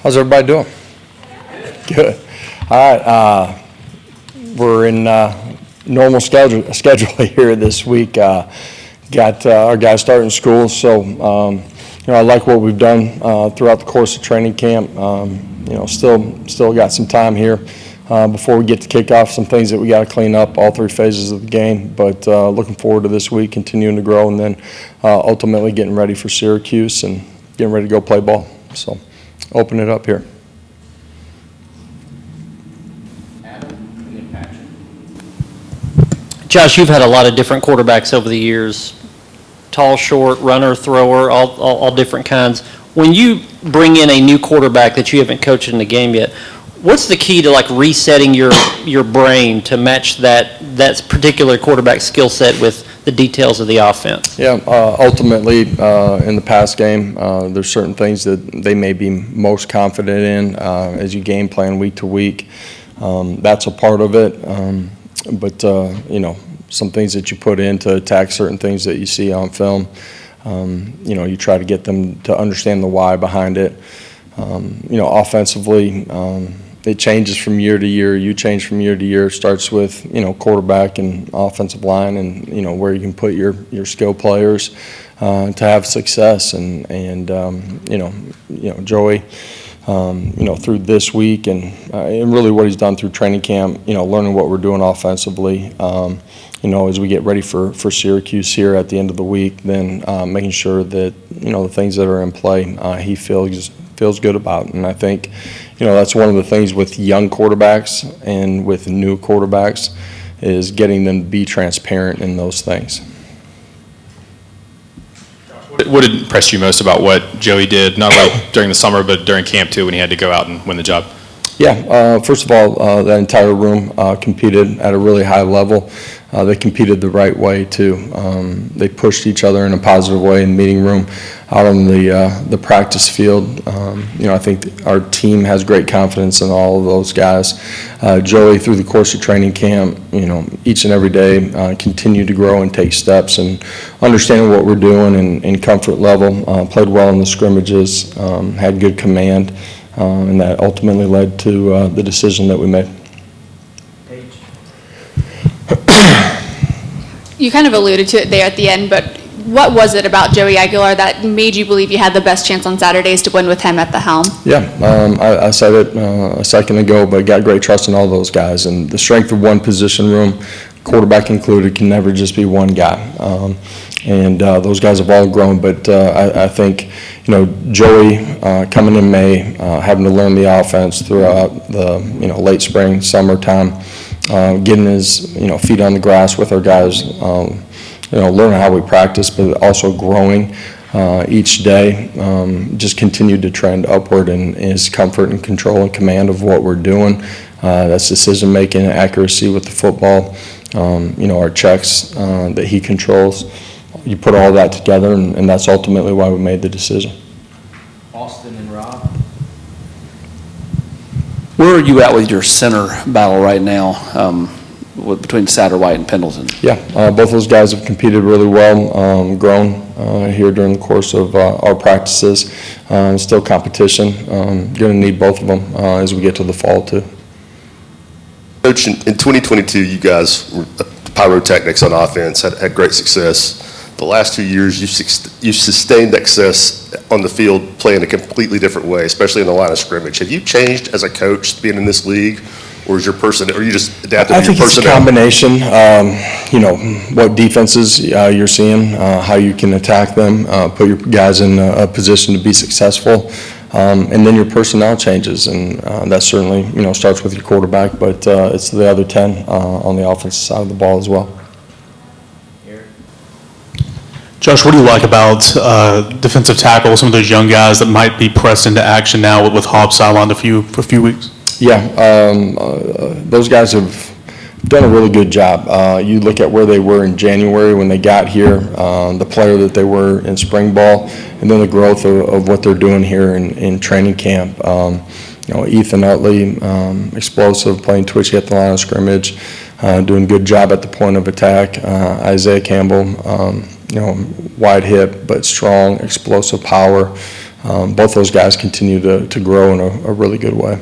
How's everybody doing? Good. All right. We're in normal schedule here this week. Got our guys starting school, so I like what we've done throughout the course of training camp. Still got some time here before we get to kickoff. Some things that we got to clean up, all three phases of the game. But looking forward to this week, continuing to grow, and then ultimately getting ready for Syracuse and getting ready to go play ball. So, open it up here. Josh, you've had a lot of different quarterbacks over the years, tall, short, runner, thrower, all different kinds. When you bring in a new quarterback that you haven't coached in the game yet, what's the key to like resetting your brain to match that particular quarterback skill set with the details of the offense? Yeah, ultimately in the pass game, there's certain things that they may be most confident in as you game plan week to week. That's a part of it. But some things that you put in to attack certain things that you see on film, you try to get them to understand the why behind it. Offensively, it changes from year to year. You change from year to year. It starts with, quarterback and offensive line and, where you can put your skill players to have success. And Joey, through this week and really what he's done through training camp, learning what we're doing offensively, as we get ready for Syracuse here at the end of the week, then making sure that, the things that are in play he feels good about. And I think, that's one of the things with young quarterbacks and with new quarterbacks is getting them to be transparent in those things. What impressed you most about what Joey did, not only during the summer, but during camp too, when he had to go out and win the job? Yeah, first of all, that entire room competed at a really high level. They competed the right way too. They pushed each other in a positive way in the meeting room, out on the practice field. I think our team has great confidence in all of those guys. Joey, through the course of training camp, each and every day continued to grow and take steps and understanding what we're doing and comfort level. Played well in the scrimmages, had good command, and that ultimately led to the decision that we made. You kind of alluded to it there at the end, but what was it about Joey Aguilar that made you believe you had the best chance on Saturdays to win with him at the helm? Yeah, I said it a second ago, but got great trust in all those guys. And the strength of one position room, quarterback included, can never just be one guy. And those guys have all grown, but I think, Joey coming in May, having to learn the offense throughout the, late spring, summertime, getting his, feet on the grass with our guys, learning how we practice, but also growing each day, just continued to trend upward in his comfort and control and command of what we're doing. That's decision-making and accuracy with the football, our checks that he controls. You put all that together, and that's ultimately why we made the decision. Austin and Rob. Where are you at with your center battle right now between Satterwhite and Pendleton? Yeah, both those guys have competed really well, grown here during the course of our practices. Still competition. Going to need both of them as we get to the fall too. Coach, in 2022, you guys were pyrotechnics on offense, had great success. The last 2 years, you've sustained success on the field playing a completely different way, especially in the line of scrimmage. Have you changed as a coach being in this league, or is your person, or you just adapted to your personnel? I think it's a combination. What defenses you're seeing, how you can attack them, put your guys in a position to be successful, and then your personnel changes, and that certainly starts with your quarterback, but it's the other 10 on the offensive side of the ball as well. Josh, what do you like about defensive tackle, some of those young guys that might be pressed into action now with Hobbs sidelined for a few weeks? Yeah, those guys have done a really good job. You look at where they were in January when they got here, the player that they were in spring ball, and then the growth of what they're doing here in training camp. Ethan Utley, explosive, playing twitchy at the line of scrimmage, doing a good job at the point of attack. Isaiah Campbell, wide hip but strong, explosive power. both those guys continue to grow in a really good way.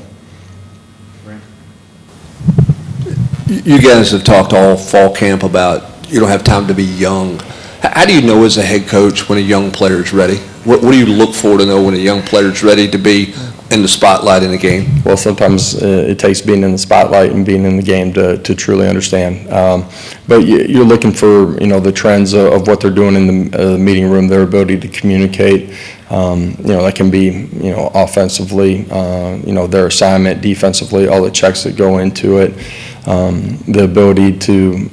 You guys have talked all fall camp about you don't have time to be young. How do you know as a head coach when a young player is ready? What do you look for to know when a young player is ready to be in the spotlight in a game? Well, sometimes it takes being in the spotlight and being in the game to truly understand. But you're looking for, the trends of what they're doing in the meeting room, their ability to communicate. That can be, offensively, their assignment, defensively, all the checks that go into it. The ability to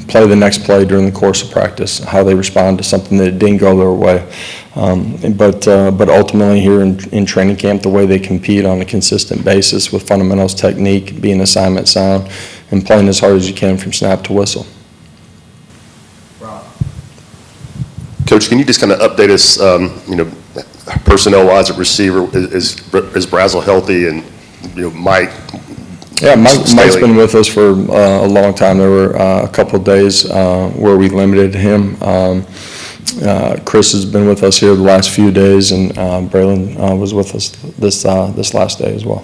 play the next play during the course of practice, how they respond to something that didn't go their way. But ultimately here in training camp, the way they compete on a consistent basis with fundamentals, technique, being assignment sound, and playing as hard as you can from snap to whistle. Coach, can you just kind of update us, personnel-wise at receiver? Is Brazel healthy, and Mike? Yeah, Mike's been with us for a long time. There were a couple of days where we limited him. Chris has been with us here the last few days, and Braylon was with us this last day as well.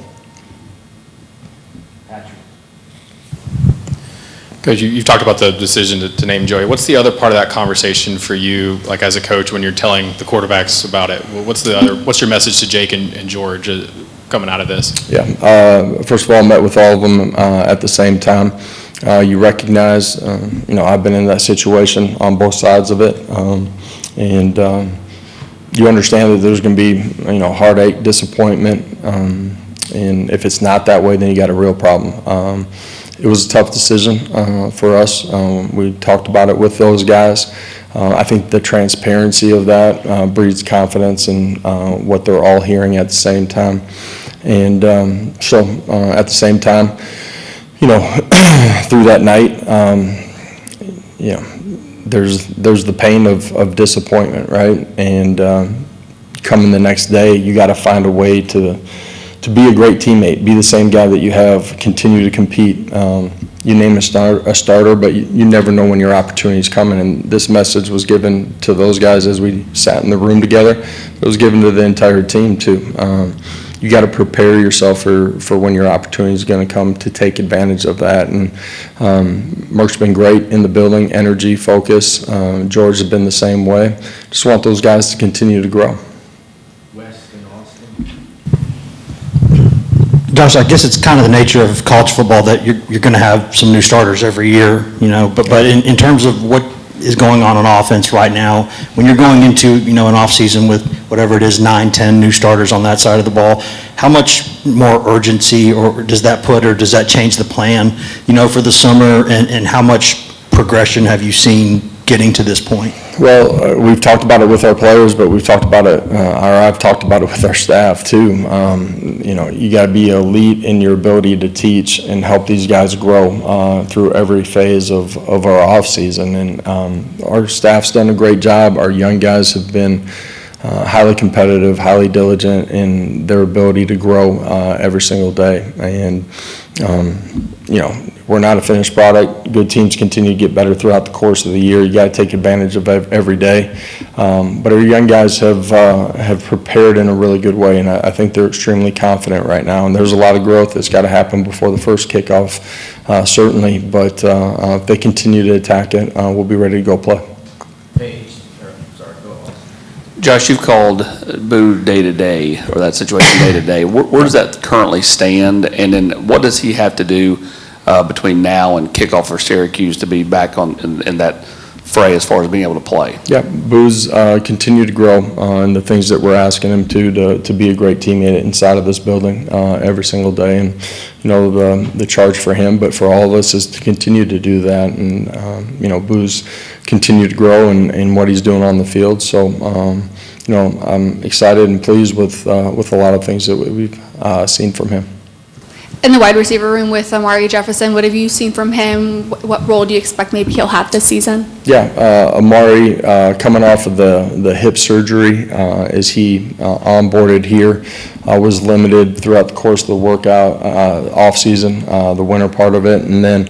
Coach, you've talked about the decision to name Joey. What's the other part of that conversation for you, like as a coach, when you're telling the quarterbacks about it? What's your message to Jake and George coming out of this? Yeah, first of all, I met with all of them at the same time. You recognize, I've been in that situation on both sides of it, and you understand that there's going to be, heartache, disappointment, and if it's not that way, then you got a real problem. It was a tough decision for us. We talked about it with those guys. I think the transparency of that breeds confidence in what they're all hearing at the same time. And so at the same time, through that night, there's the pain of disappointment, right? And coming the next day, you got to find a way to be a great teammate, be the same guy that you have, continue to compete. You name a starter, but you never know when your opportunity is coming. And this message was given to those guys as we sat in the room together. It was given to the entire team too. You got to prepare yourself for when your opportunity is going to come to take advantage of that. And Merck's been great in the building, energy, focus. George has been the same way. Just want those guys to continue to grow. Josh, I guess it's kind of the nature of college football that you're going to have some new starters every year, but in terms of what is going on offense right now, when you're going into, an offseason with whatever it is, 9, 10 new starters on that side of the ball, how much more urgency or does that put, or does that change the plan, for the summer, and how much progression have you seen getting to this point? Well, we've talked about it with our players, but we've talked about it, I've talked about it with our staff too. You got to be elite in your ability to teach and help these guys grow through every phase of our off season. And our staff's done a great job. Our young guys have been highly competitive, highly diligent in their ability to grow every single day. And we're not a finished product. Good teams continue to get better throughout the course of the year. You got to take advantage of every day. But our young guys have prepared in a really good way, and I think they're extremely confident right now. And there's a lot of growth that's got to happen before the first kickoff, certainly. But if they continue to attack it, we'll be ready to go play. Josh, you've called Boo day-to-day, or that situation day-to-day. Where does that currently stand? And then what does he have to do between now and kickoff for Syracuse to be back in that fray as far as being able to play? Yeah, Boo's continue to grow in the things that we're asking him to be a great teammate inside of this building every single day. And, the charge for him, but for all of us, is to continue to do that. And, Boo's continue to grow in what he's doing on the field. So, I'm excited and pleased with a lot of things that we've seen from him. In the wide receiver room with Amari Jefferson, what have you seen from him? What role do you expect maybe he'll have this season? Yeah, Amari coming off of the hip surgery, as he onboarded here, was limited throughout the course of the workout off season, the winter part of it, and then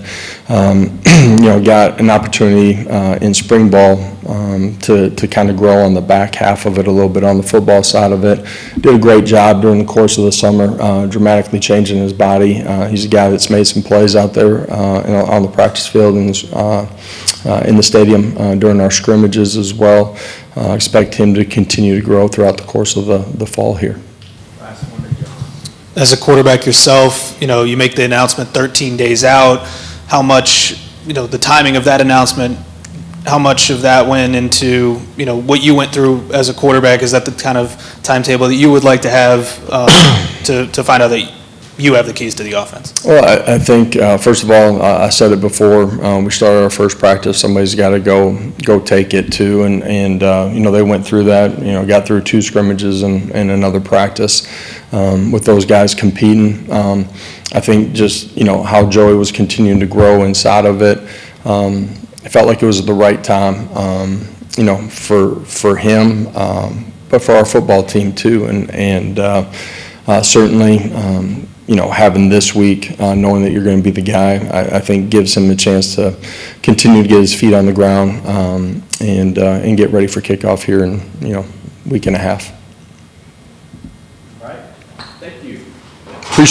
got an opportunity in spring ball to kind of grow on the back half of it a little bit on the football side of it. Did a great job during the course of the summer, dramatically changing his body. He's a guy that's made some plays out there on the practice field and in the stadium during our scrimmages as well. Expect him to continue to grow throughout the course of the fall here. As a quarterback yourself, you make the announcement 13 days out. How much, the timing of that announcement, how much of that went into, what you went through as a quarterback? Is that the kind of timetable that you would like to have to find out that you have the keys to the offense? Well, I think, first of all, I said it before, we started our first practice, somebody's got to go take it too, and they went through that, got through 2 scrimmages and another practice with those guys competing. I think just, how Joey was continuing to grow inside of it, it felt like it was the right time, for him, but for our football team too, and certainly, having this week, knowing that you're going to be the guy, I think gives him a chance to continue to get his feet on the ground and get ready for kickoff here in, week and a half.